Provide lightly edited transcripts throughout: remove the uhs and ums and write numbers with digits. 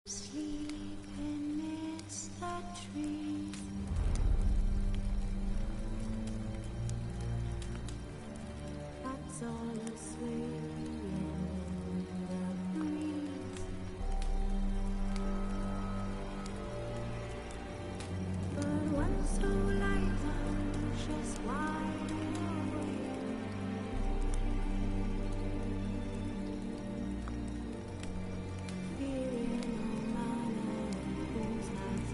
Sleep amidst the trees. That's all asleep in the breeze. But one so light, just wide awake. Feeling all manner of things that's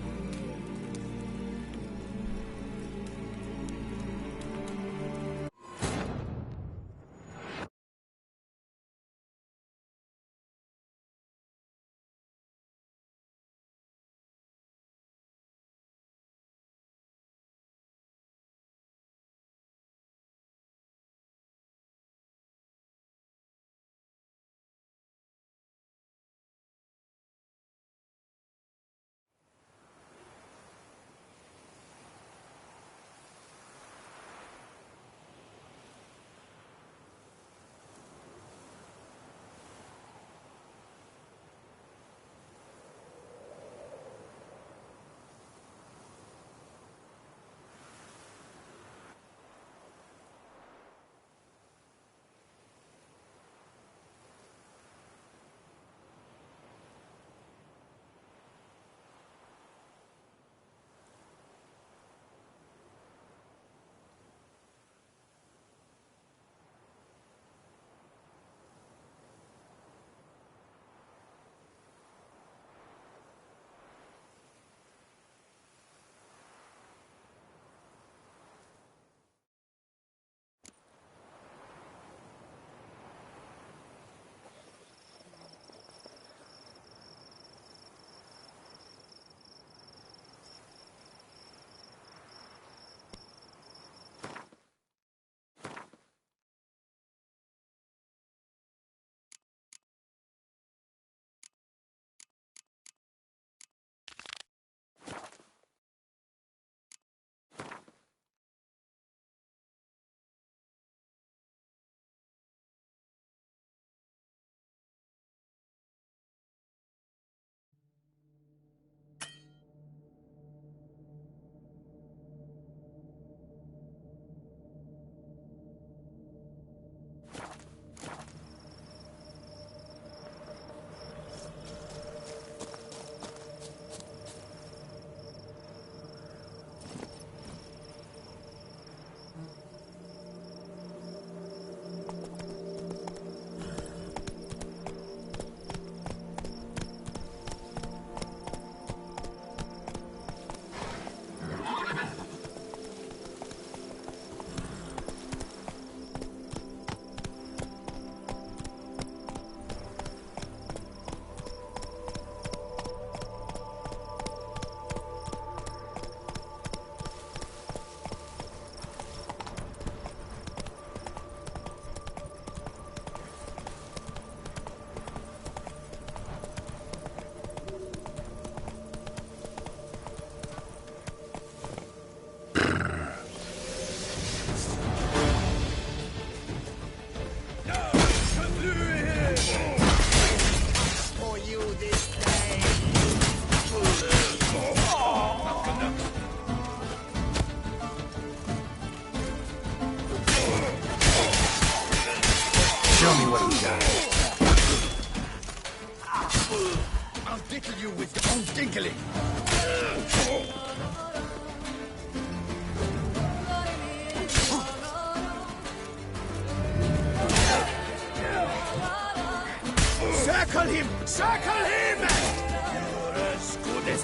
Show me what you got. I'll tickle you with your own tinkling. Circle him! Circle him! You're as good as...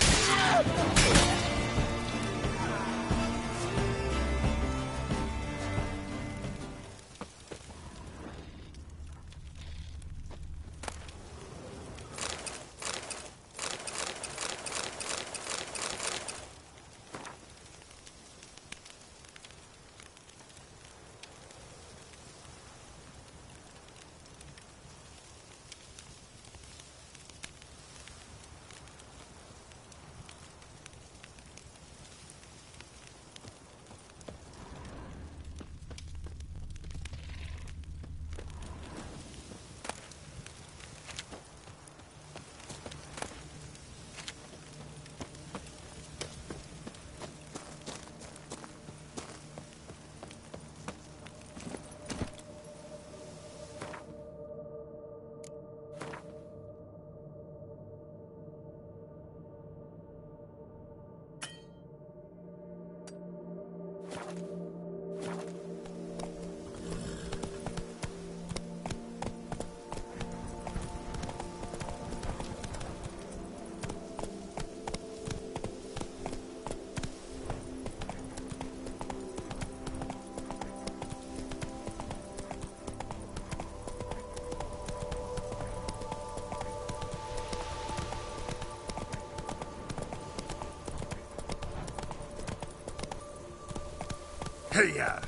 Hey-ya!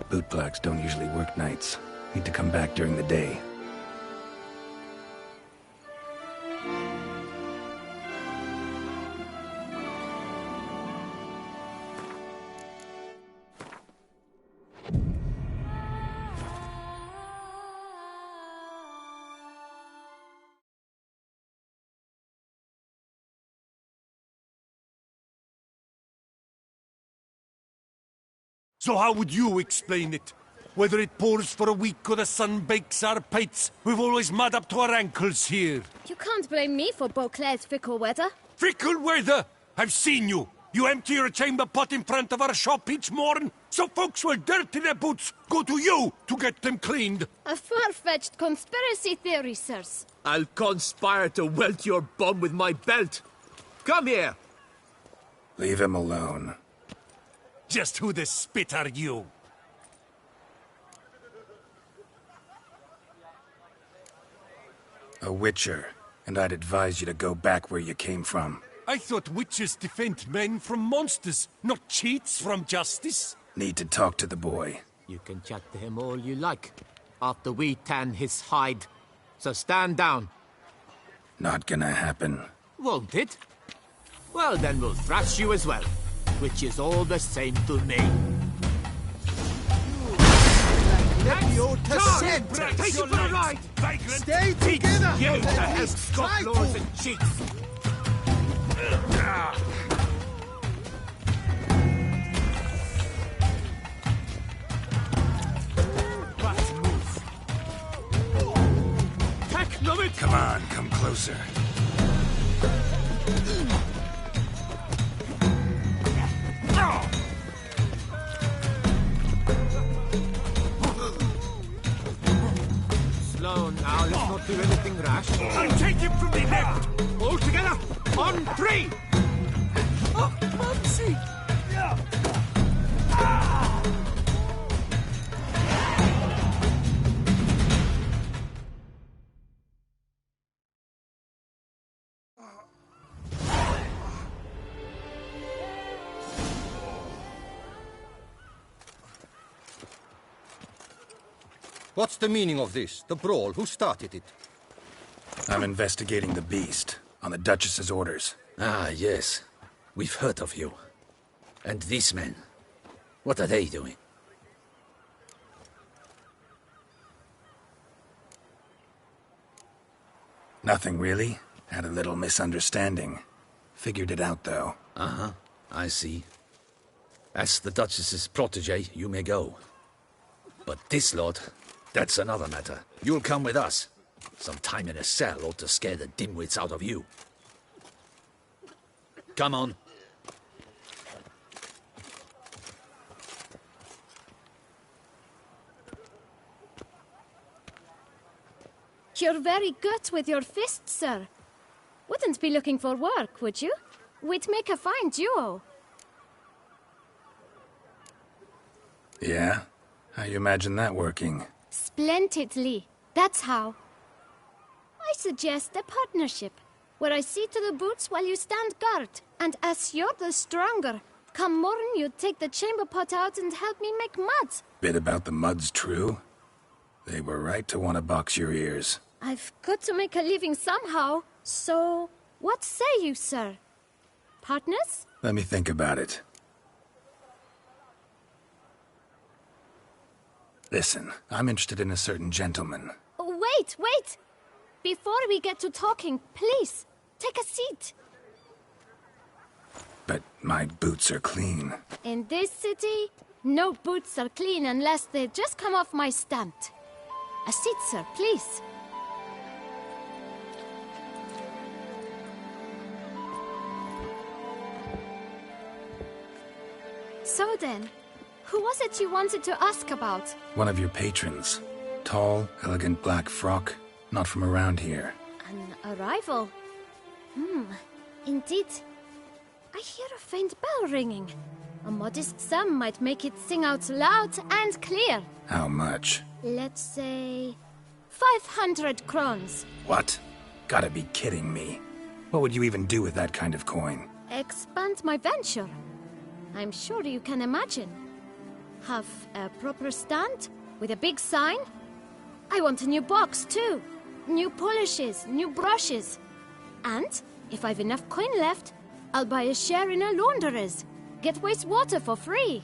Bootblacks don't usually work nights. Need to come back during the day. So how would you explain it? Whether it pours for a week or the sun bakes our pates, we've always mud up to our ankles here. You can't blame me for Beauclair's fickle weather. Fickle weather! I've seen you! You empty your chamber pot in front of our shop each morn, so folks will dirty their boots, go to you to get them cleaned. A far-fetched conspiracy theory, sirs. I'll conspire to welt your bum with my belt. Come here! Leave him alone. Just who the spit are you? A witcher, and I'd advise you to go back where you came from. I thought witches defend men from monsters, not cheats from justice. Need to talk to the boy. You can chat to him all you like, after we tan his hide. So stand down. Not gonna happen. Won't it? Well, then we'll thrash you as well, which is all the same to me. Take it for a ride! Stay together! You to help stop lords and cheats! But move. Heck, love it! Come on, come closer. Slow now, let's not do anything rash. I'll take him from the left! All together, on three! Oh, Mumsy! What's the meaning of this? The brawl? Who started it? I'm investigating the beast, on the Duchess's orders. Ah, yes. We've heard of you. And these men, what are they doing? Nothing really. Had a little misunderstanding. Figured it out, though. Uh-huh, I see. As the Duchess's protege, you may go. But this lot, that's another matter. You'll come with us. Some time in a cell ought to scare the dimwits out of you. Come on. You're very good with your fists, sir. Wouldn't be looking for work, would you? We'd make a fine duo. Yeah? How you imagine that working? Splendidly. That's how. I suggest a partnership, where I see to the boots while you stand guard. And as you're the stronger, come morn you take the chamber pot out and help me make mud. Bit about the muds true? They were right to want to box your ears. I've got to make a living somehow, so what say you, sir? Partners? Let me think about it. Listen, I'm interested in a certain gentleman. Oh, wait! Before we get to talking, please, take a seat. But my boots are clean. In this city, no boots are clean unless they just come off my stand. A seat, sir, please. So then, who was it you wanted to ask about? One of your patrons. Tall, elegant black frock. Not from around here. An arrival? Indeed. I hear a faint bell ringing. A modest sum might make it sing out loud and clear. How much? Let's say 500 crowns. What? Gotta be kidding me. What would you even do with that kind of coin? Expand my venture. I'm sure you can imagine. Have a proper stand with a big sign. I want a new box too. New polishes, new brushes. And if I've enough coin left, I'll buy a share in a launderer's. Get wastewater for free.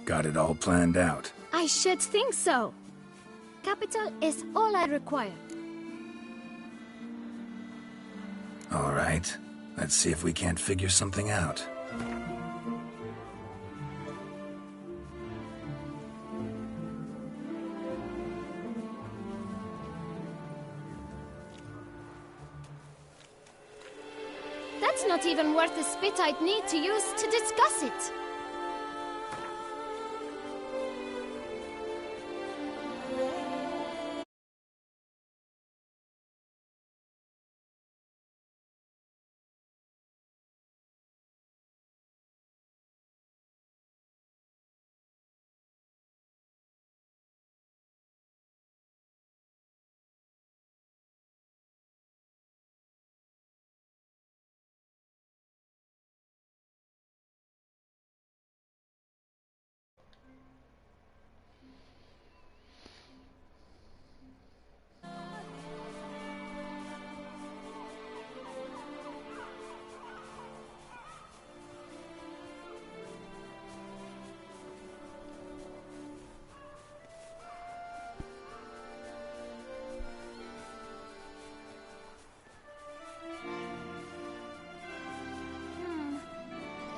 Got it all planned out. I should think so. Capital is all I require. All right. Let's see if we can't figure something out. That's not even worth the spit I'd need to use to discuss it.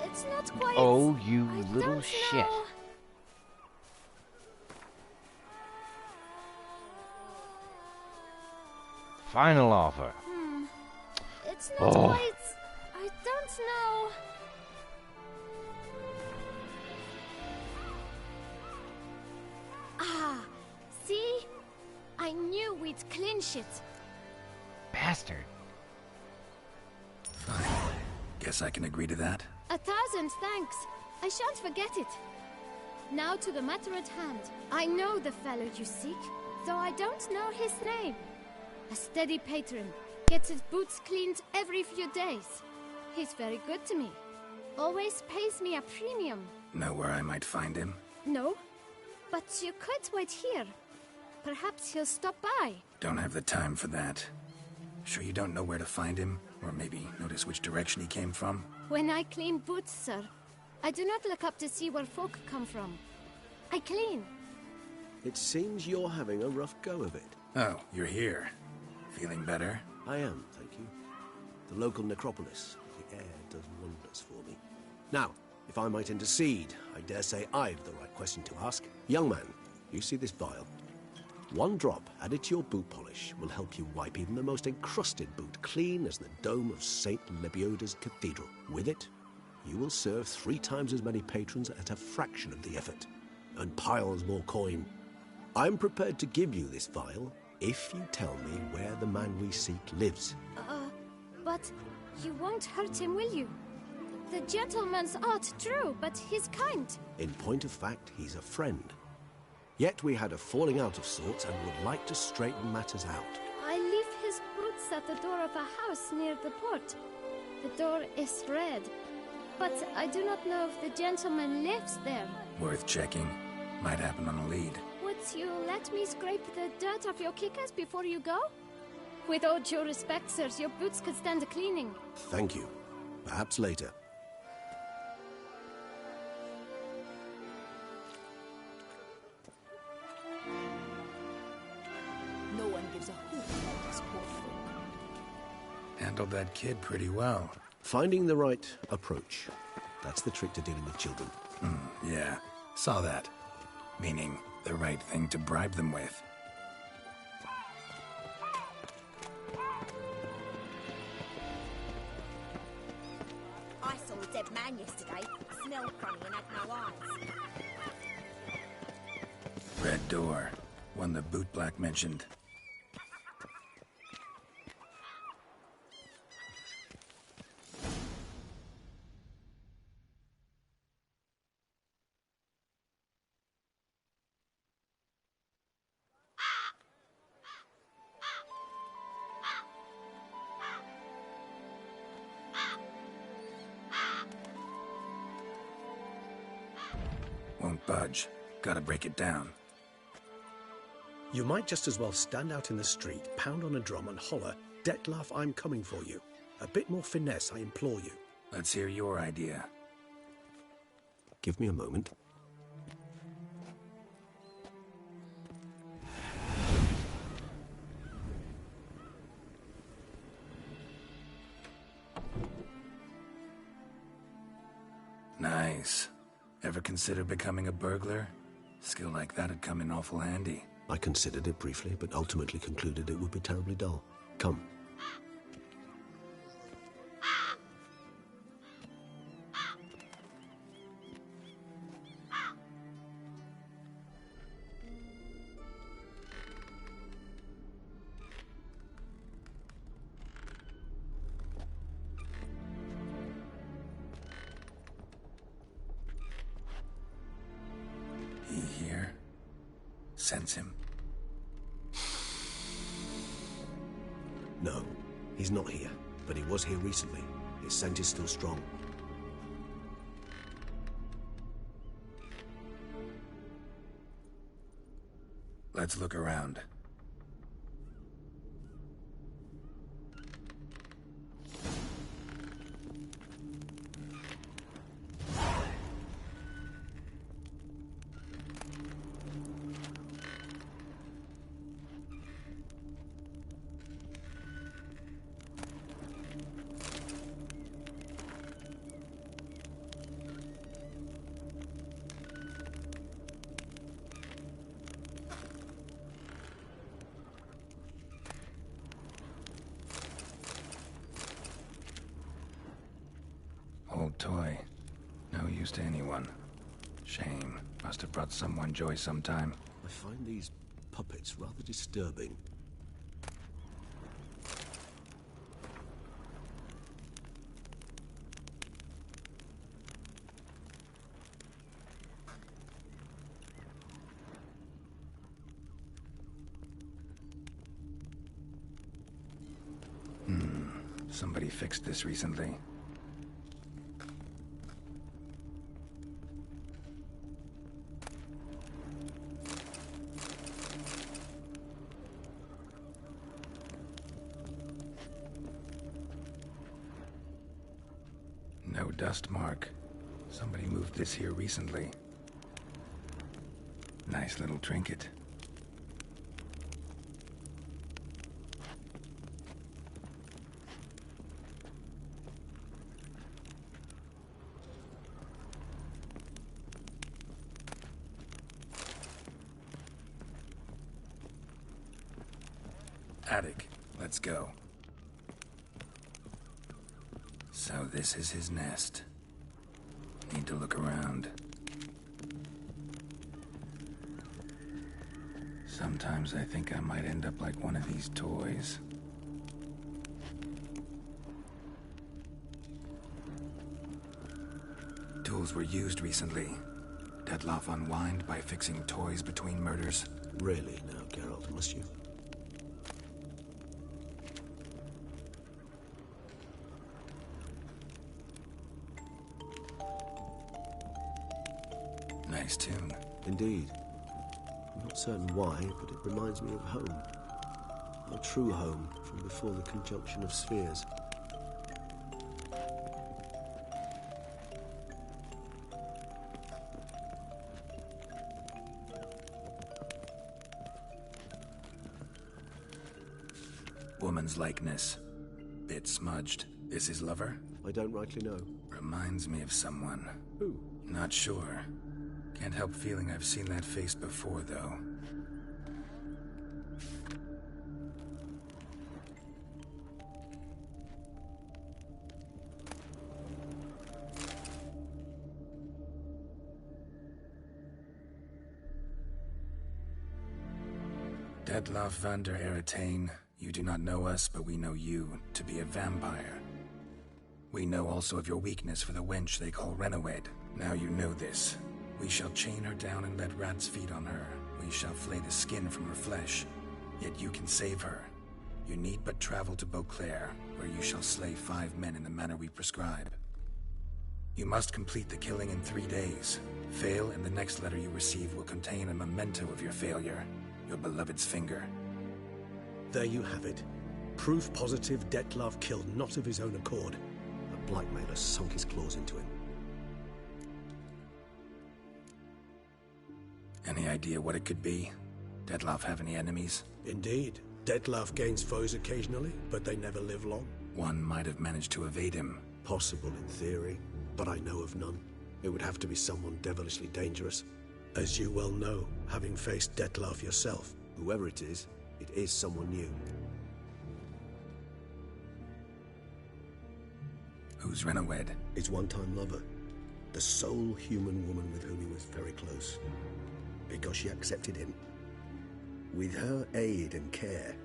It's not quite... Oh, you I little don't shit. know. Final offer. It's not Oh. quite... I don't know. Ah, see? I knew we'd clinch it. Bastard. Fine. Guess I can agree to that. 1,000 thanks. I shan't forget it. Now to the matter at hand. I know the fellow you seek, though I don't know his name. A steady patron. Gets his boots cleaned every few days. He's very good to me. Always pays me a premium. Know where I might find him? No? But you could wait here. Perhaps he'll stop by. Don't have the time for that. Sure you don't know where to find him? Or maybe notice which direction he came from? When I clean boots, sir, I do not look up to see where folk come from. I clean. It seems you're having a rough go of it. Oh, you're here. Feeling better? I am, thank you. the local necropolis. The air does wonders for me. Now, if I might intercede, I dare say I've the right question to ask. Young man, you see this vial? One drop added to your boot polish will help you wipe even the most encrusted boot clean as the dome of St. Lebioda's Cathedral. With it, you will serve 3 times as many patrons at a fraction of the effort, and piles more coin. I'm prepared to give you this vial if you tell me where the man we seek lives. But you won't hurt him, will you? The gentleman's art, true, but he's kind. In point of fact, he's a friend. Yet we had a falling out of sorts and would like to straighten matters out. I leave his boots at the door of a house near the port. The door is red, but I do not know if the gentleman lives there. Worth checking. Might happen on a lead. Would you let me scrape the dirt off your kickers before you go? With all due respect, sirs, your boots could stand a cleaning. Thank you. Perhaps later. No one gives a hoot about this poor folk. Handled that kid pretty well. Finding the right approach. That's the trick to dealing with children. Yeah, saw that. Meaning, the right thing to bribe them with. I saw a dead man yesterday. Smelled funny and had no eyes. Red door. One the boot black mentioned. Won't budge. Gotta break it down. You might just as well stand out in the street, pound on a drum and holler, "Detlef, I'm coming for you." A bit more finesse, I implore you. Let's hear your idea. Give me a moment. Nice. Ever consider becoming a burglar? Skill like that'd come in awful handy. I considered it briefly, but ultimately concluded it would be terribly dull. Come. He here? Sense him. No, he's not here, but he was here recently. His scent is still strong. Let's look around. Old toy. No use to anyone. Shame. Must have brought someone joy sometime. I find these puppets rather disturbing. Somebody fixed this recently. No dust mark. Somebody moved this here recently. Nice little trinket. attic. Let's go. So this is his nest. Need to look around. Sometimes I think I might end up like one of these toys. Tools were used recently. Dettlaff unwind by fixing toys between murders. Really now, Geralt, must you? Nice tune. Indeed. I'm not certain why, but it reminds me of home. Our true home from before the conjunction of spheres. Woman's likeness. Bit smudged. Is his lover? I don't rightly know. Reminds me of someone. Who? Not sure. Can't help feeling I've seen that face before, though. Dettlaff van der Eretain, you do not know us, but we know you to be a vampire. We know also of your weakness for the wench they call Renoed. Now you know this. We shall chain her down and let rats feed on her. We shall flay the skin from her flesh. Yet you can save her. You need but travel to Beauclair, where you shall slay 5 men in the manner we prescribe. You must complete the killing in 3 days. Fail, and the next letter you receive will contain a memento of your failure. Your beloved's finger. There you have it. Proof positive Dettlaff killed not of his own accord. A blackmailer sunk his claws into him. Any idea what it could be? Dettlaff have any enemies? Indeed. Dettlaff gains foes occasionally, but they never live long. One might have managed to evade him. Possible in theory, but I know of none. It would have to be someone devilishly dangerous. As you well know, having faced Dettlaff yourself, whoever it is someone new. Who's Renoed? His one-time lover. The sole human woman with whom he was very close. Because she accepted him. With her aid and care,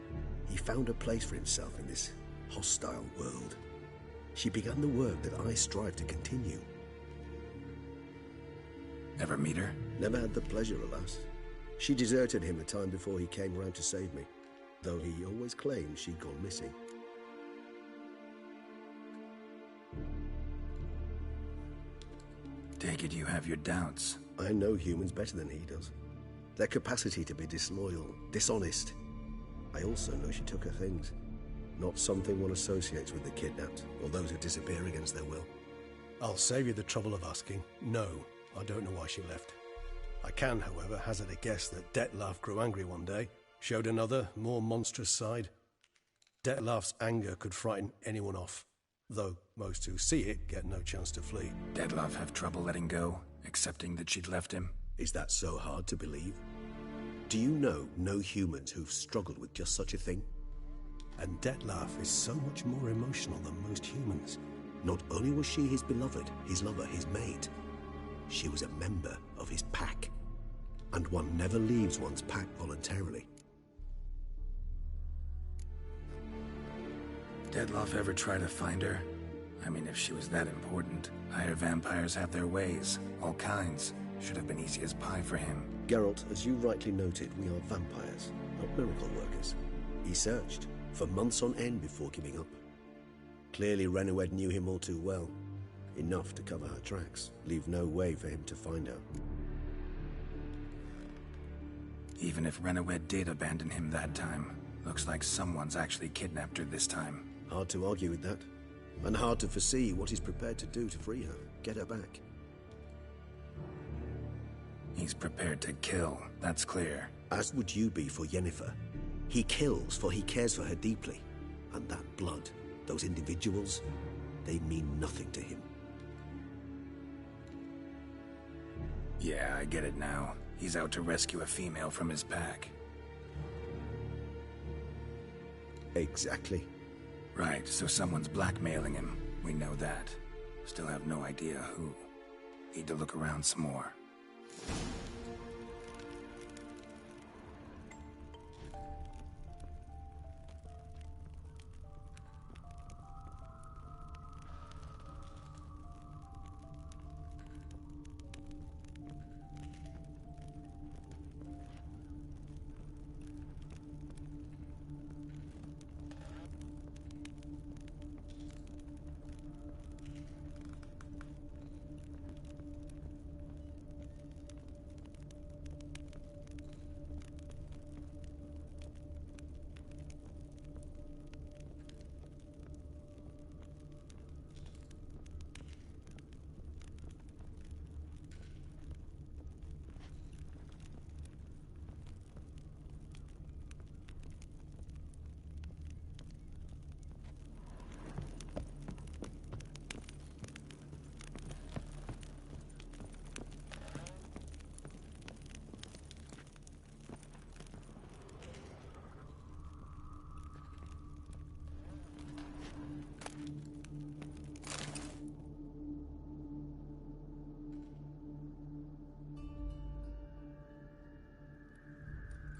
he found a place for himself in this hostile world. She began the work that I strive to continue. Ever meet her? Never had the pleasure, alas. She deserted him a time before he came round to save me, though he always claimed she'd gone missing. Take it you have your doubts. I know humans better than he does. Their capacity to be disloyal, dishonest. I also know she took her things. Not something one associates with the kidnapped, or those who disappear against their will. I'll save you the trouble of asking. No, I don't know why she left. I can, however, hazard a guess that Dettlaff grew angry one day, showed another, more monstrous side. Dettlaff's anger could frighten anyone off, though most who see it get no chance to flee. Dettlaff have trouble letting go, accepting that she'd left him? Is that so hard to believe? Do you know no humans who've struggled with just such a thing? And Dettlaff is so much more emotional than most humans. Not only was she his beloved, his lover, his mate, she was a member of his pack. And one never leaves one's pack voluntarily. Dettlaff ever try to find her? I mean, if she was that important. Higher vampires have their ways, all kinds. Should have been easy as pie for him. Geralt, as you rightly noted, we are vampires, not miracle workers. He searched for months on end before giving up. Clearly Renoed knew him all too well. Enough to cover her tracks, leave no way for him to find her. Even if Renoed did abandon him that time, looks like someone's actually kidnapped her this time. Hard to argue with that. And hard to foresee what he's prepared to do to free her, get her back. He's prepared to kill, that's clear. As would you be for Yennefer. He kills for he cares for her deeply. And that blood, those individuals, they mean nothing to him. Yeah, I get it now. He's out to rescue a female from his pack. Exactly. Right, so someone's blackmailing him. We know that. Still have no idea who. Need to look around some more.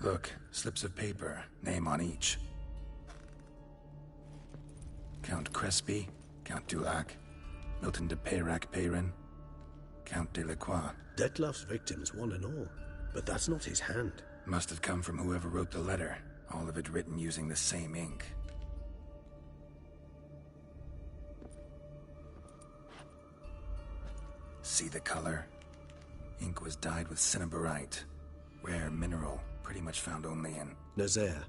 Look, slips of paper, name on each. Count Crespi, Count Dulac, Milton de Peyrac-Peyrin, Count Delacroix. Dettlaff's victims, one and all. But that's not his hand. Must have come from whoever wrote the letter. All of it written using the same ink. See the color? Ink was dyed with cinnabarite. Rare mineral, pretty much found only in... Nazaire.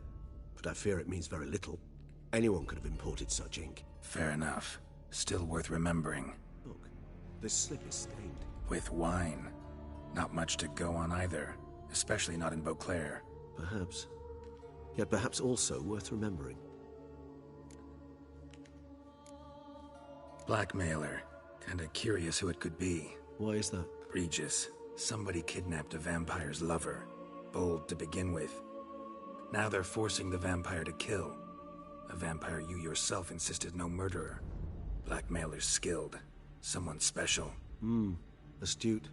But I fear it means very little. Anyone could have imported such ink. Fair enough. Still worth remembering. Look, this slip is stained. With wine. Not much to go on either. Especially not in Beauclair. Perhaps. Yet perhaps also worth remembering. Blackmailer. Kinda curious who it could be. Why is that? Regis. Somebody kidnapped a vampire's lover. Bold to begin with. Now they're forcing the vampire to kill. A vampire you yourself insisted no murderer. Blackmailer's skilled. Someone special. Astute.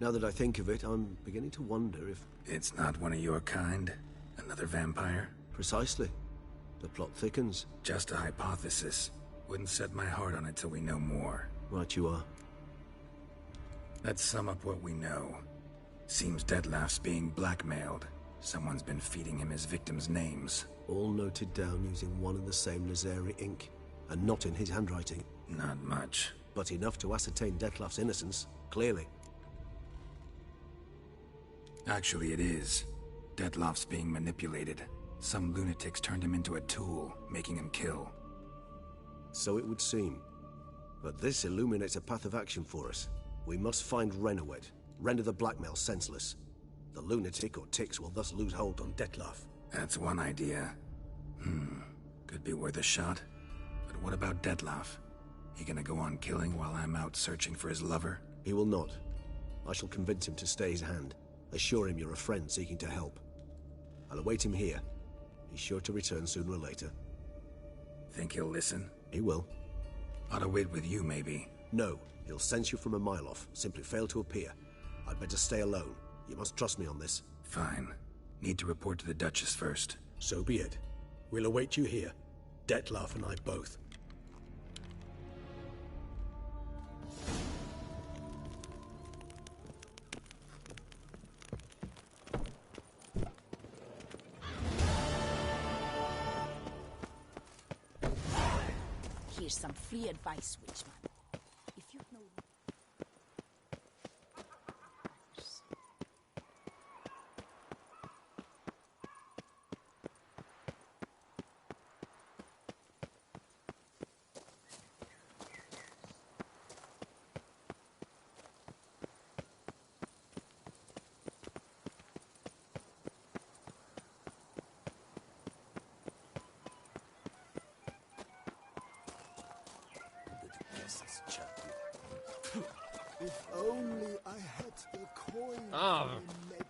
Now that I think of it, I'm beginning to wonder if... It's not one of your kind? Another vampire? Precisely. The plot thickens. Just a hypothesis. Wouldn't set my heart on it till we know more. Right you are. Let's sum up what we know. Seems Dettlaff's being blackmailed. Someone's been feeding him his victims' names. All noted down using one and the same Nazari ink. And not in his handwriting. Not much. But enough to ascertain Dettlaff's innocence, clearly. Actually, it is. Dettlaff's being manipulated. Some lunatics turned him into a tool, making him kill. So it would seem. But this illuminates a path of action for us. We must find Renowed, render the blackmail senseless. The lunatic or ticks will thus lose hold on Dettlaff. That's one idea. Could be worth a shot. But what about Dettlaff? He gonna go on killing while I'm out searching for his lover? He will not. I shall convince him to stay his hand. Assure him you're a friend seeking to help. I'll await him here. He's sure to return sooner or later. Think he'll listen? He will. Ought to wait with you, maybe. No. He'll sense you from a mile off. Simply fail to appear. I'd better stay alone. You must trust me on this. Fine. Need to report to the Duchess first. So be it. We'll await you here. Dettlaff and I both. Here's some free advice, Witchman. If you know... If only I had the coin, Oh. medic.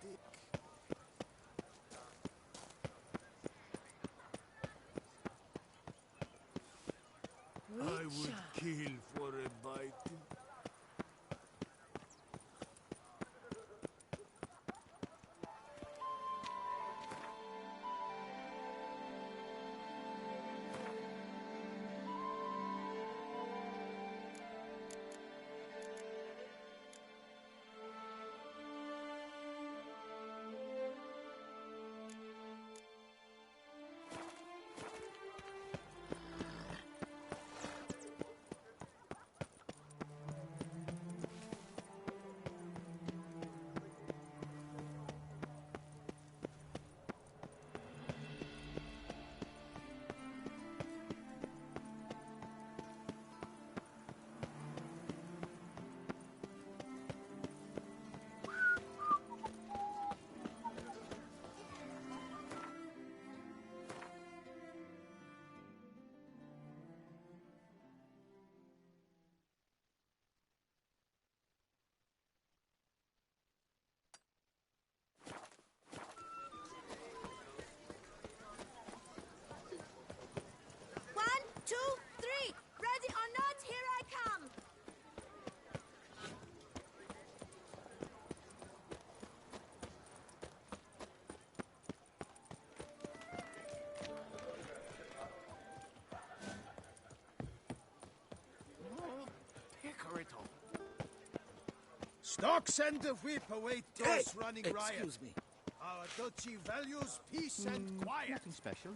Stocks and the whip await those running riot. Excuse me. Our duchy values peace and quiet. Nothing special.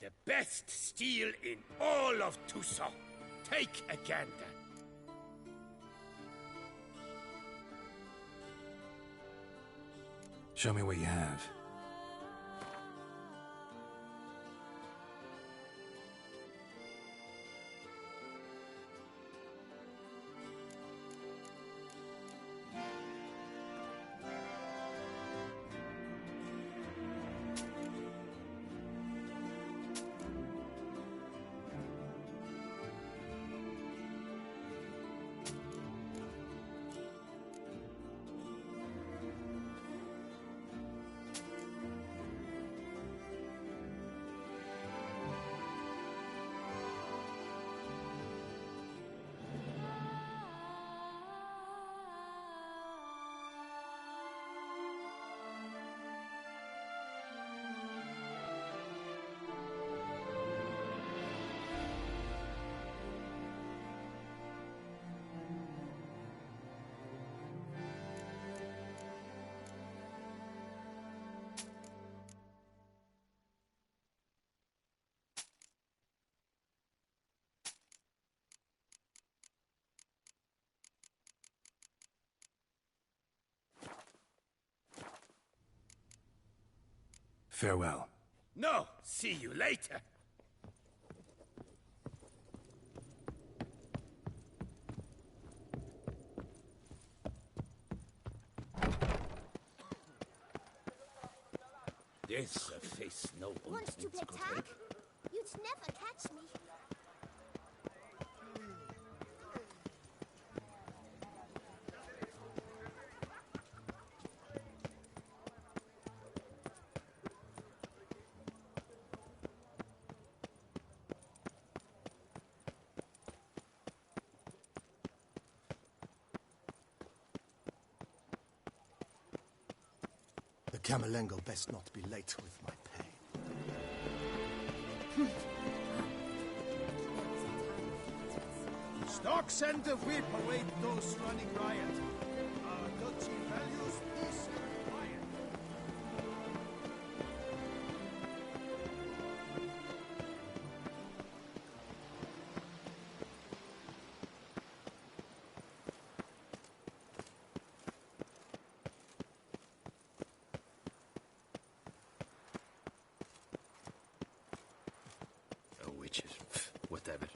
The best steel in all of Tucson. Take a gander. Show me what you have. Farewell. No, see you later. There's a face no one Want to play could tag? take. You'd never catch me. The Camerlengo best not be late with my pay. Stocks and the whip await those running riot. Our duchy values peace and quiet. Oh, witches. Whatever.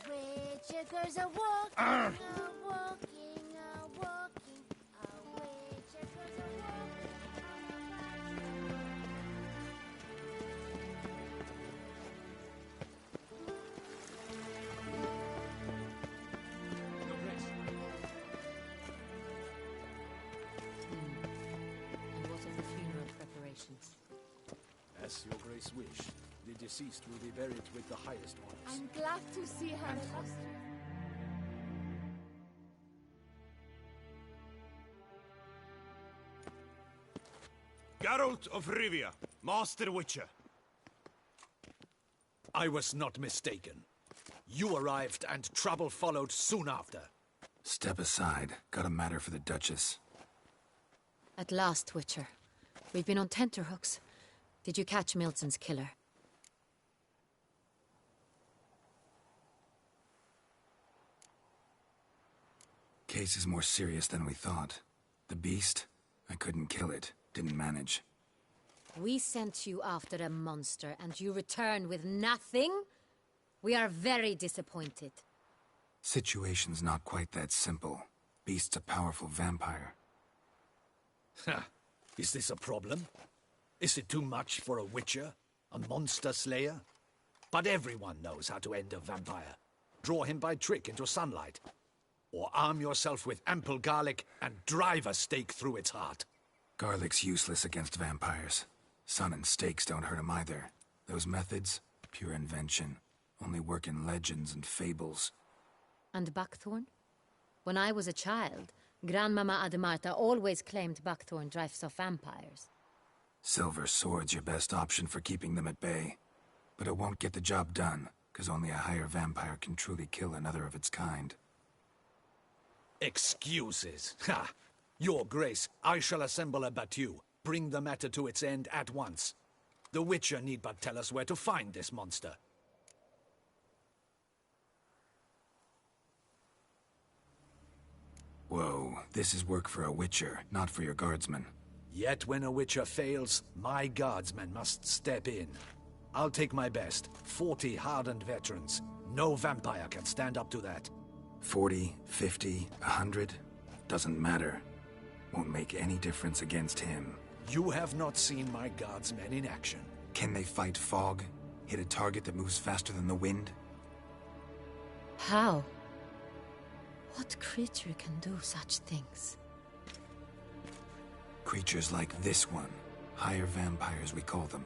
Witchers are walking, a walking, a walking. Witchers are And what of the funeral preparations? As your grace wish, the deceased will be buried with the highest honors. I'm glad to see her. Geralt of Rivia, Master Witcher. I was not mistaken. You arrived and trouble followed soon after. Step aside. Got a matter for the Duchess. At last, Witcher. We've been on tenterhooks. Did you catch Milton's killer? Case is more serious than we thought. The beast? I couldn't kill it. Didn't manage. We sent you after a monster, and you return with nothing? We are very disappointed. Situation's not quite that simple. Beast's a powerful vampire. Ha! Is this a problem? Is it too much for a witcher? A monster slayer? But everyone knows how to end a vampire. Draw him by trick into sunlight. Or arm yourself with ample garlic and drive a stake through its heart. Garlic's useless against vampires. Sun and stakes don't hurt him either. Those methods, pure invention. Only work in legends and fables. And buckthorn? When I was a child, Grandmama Ademarta always claimed buckthorn drives off vampires. Silver sword's your best option for keeping them at bay. But it won't get the job done, because only a higher vampire can truly kill another of its kind. Excuses. Ha! Your Grace, I shall assemble a battue. Bring the matter to its end at once. The Witcher need but tell us where to find this monster. Whoa, this is work for a Witcher, not for your guardsmen. Yet when a Witcher fails, my guardsmen must step in. I'll take my best. 40 hardened veterans. No vampire can stand up to that. 40, 50, 100? Doesn't matter. Won't make any difference against him. You have not seen my guardsmen in action. Can they fight fog? Hit a target that moves faster than the wind? How? What creature can do such things? Creatures like this one. Higher vampires, we call them.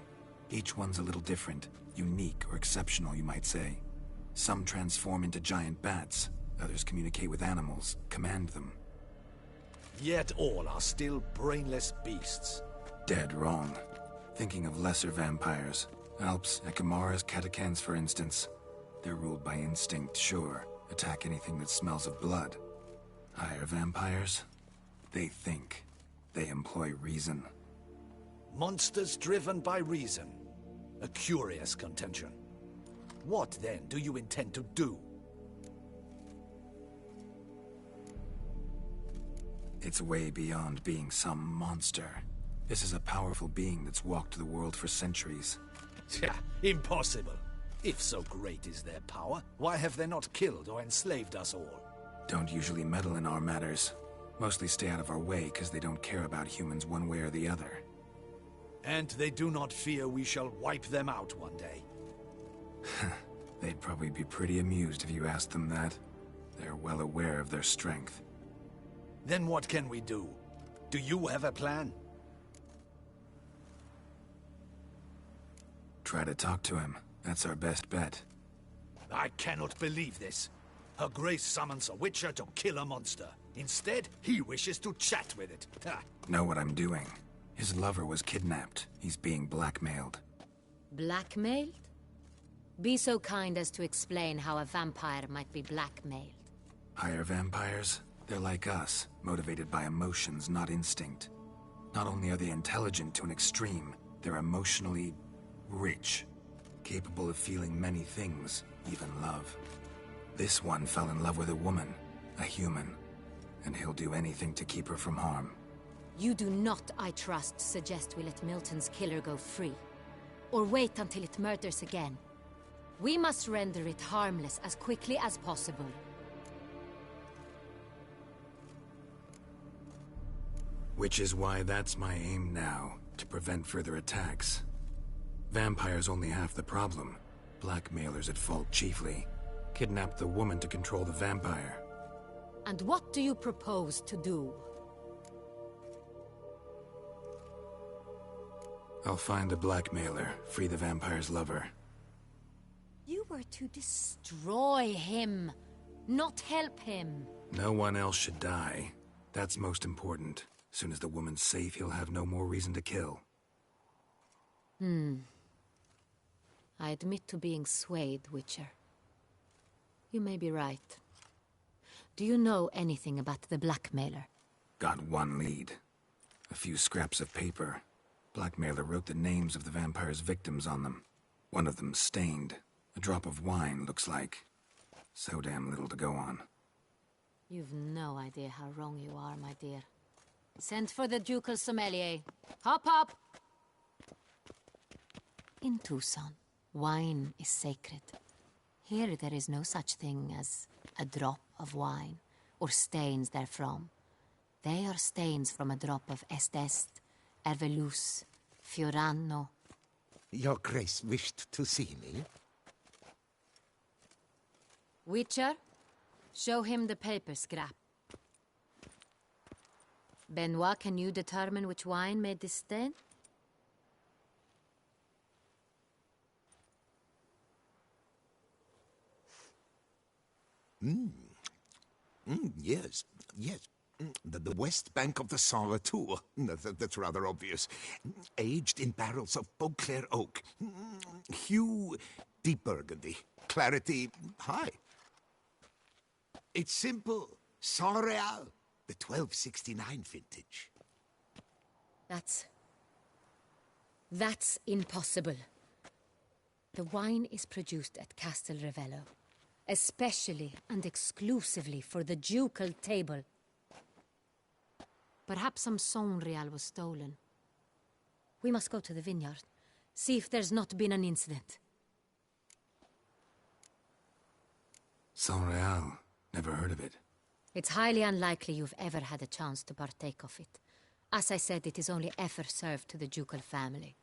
Each one's a little different. Unique or exceptional, you might say. Some transform into giant bats. Others communicate with animals, command them. Yet all are still brainless beasts. Dead wrong. Thinking of lesser vampires. Alps, Ekamaras, Catacans, for instance. They're ruled by instinct, sure. Attack anything that smells of blood. Higher vampires? They think. They employ reason. Monsters driven by reason. A curious contention. What, then, do you intend to do? It's way beyond being some monster. This is a powerful being that's walked the world for centuries. Impossible. If so great is their power, why have they not killed or enslaved us all? Don't usually meddle in our matters. Mostly stay out of our way because they don't care about humans one way or the other. And they do not fear we shall wipe them out one day. They'd probably be pretty amused if you asked them that. They're well aware of their strength. Then what can we do? Do you have a plan? Try to talk to him. That's our best bet. I cannot believe this. Her Grace summons a Witcher to kill a monster. Instead, he wishes to chat with it. Know what I'm doing. His lover was kidnapped. He's being blackmailed. Blackmailed? Be so kind as to explain how a vampire might be blackmailed. Higher vampires? They're like us, motivated by emotions, not instinct. Not only are they intelligent to an extreme, they're emotionally rich. Capable of feeling many things, even love. This one fell in love with a woman, a human, and he'll do anything to keep her from harm. You do not, I trust, suggest we let Milton's killer go free. Or wait until it murders again. We must render it harmless as quickly as possible. Which is why that's my aim now, to prevent further attacks. Vampires only half the problem. Blackmailers at fault chiefly. Kidnapped the woman to control the vampire. And what do you propose to do? I'll find the blackmailer, free the vampire's lover. You were to destroy him, not help him. No one else should die. That's most important. Soon as the woman's safe, he'll have no more reason to kill. I admit to being swayed, Witcher. You may be right. Do you know anything about the blackmailer? Got one lead. A few scraps of paper. Blackmailer wrote the names of the vampire's victims on them. One of them stained. A drop of wine, looks like. So damn little to go on. You've no idea how wrong you are, my dear. Send for the ducal sommelier. Hop, hop! In Tucson, wine is sacred. Here there is no such thing as a drop of wine, or stains therefrom. They are stains from a drop of Estest, Ervelus, Fiorano. Your Grace wished to see me? Witcher, show him the paper scrap. Benoit, can you determine which wine made this stain? Yes, yes. The west bank of the Saint Retour. That's rather obvious. Aged in barrels of Beauclair oak. Hue, deep burgundy. Clarity, high. It's simple. Saint Real, the 1269 vintage. That's impossible. The wine is produced at Castel Revello, especially and exclusively for the ducal table. Perhaps some Saint Real was stolen. We must go to the vineyard, see if there's not been an incident. Saint Real. Never heard of it. It's highly unlikely you've ever had a chance to partake of it. As I said, it is only ever served to the ducal family.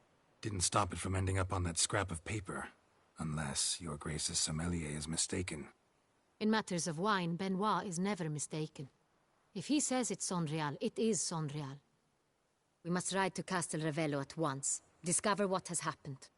Didn't stop it from ending up on that scrap of paper. Unless your Grace's sommelier is mistaken. In matters of wine, Benoit is never mistaken. If he says it's Saint Real, it is Saint Real. We must ride to Castel Revello at once. Discover what has happened.